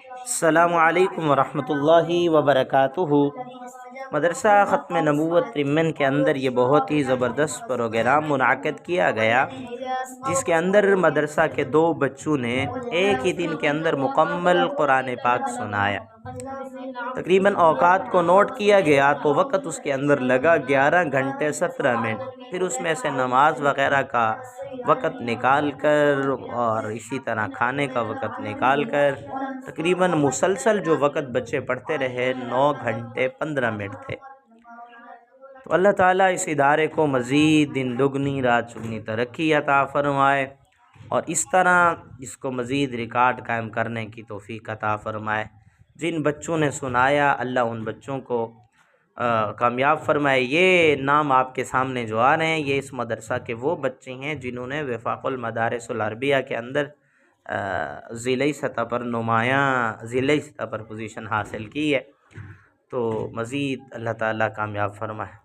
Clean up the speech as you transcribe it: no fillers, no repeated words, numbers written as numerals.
السلام علیکم ورحمۃ اللہ وبرکاتہ۔ مدرسہ ختم نبوت ترمن کے اندر یہ بہت ہی زبردست پروگرام منعقد کیا گیا، جس کے اندر مدرسہ کے 2 بچوں نے ایک ہی دن کے اندر مکمل قرآن پاک سنایا۔ تقریباً اوقات کو نوٹ کیا گیا تو وقت اس کے اندر لگا 11 گھنٹے 17 منٹ۔ پھر اس میں سے نماز وغیرہ کا وقت نکال کر اور اسی طرح کھانے کا وقت نکال کر تقریباً مسلسل جو وقت بچے پڑھتے رہے 9 گھنٹے 15 منٹ تھے۔ تو اللہ تعالیٰ اس ادارے کو مزید دن دگنی رات چگنی ترقی عطا فرمائے، اور اس طرح اس کو مزید ریکارڈ قائم کرنے کی توفیق عطا فرمائے۔ جن بچوں نے سنایا اللہ ان بچوں کو کامیاب فرمائے۔ یہ نام آپ کے سامنے جو آ رہے ہیں یہ اس مدرسہ کے وہ بچے ہیں جنہوں نے وفاق المدارس العربیہ کے اندر ضلعی سطح پر ضلعی سطح پر پوزیشن حاصل کی ہے۔ تو مزید اللہ تعالیٰ کامیاب فرمائے۔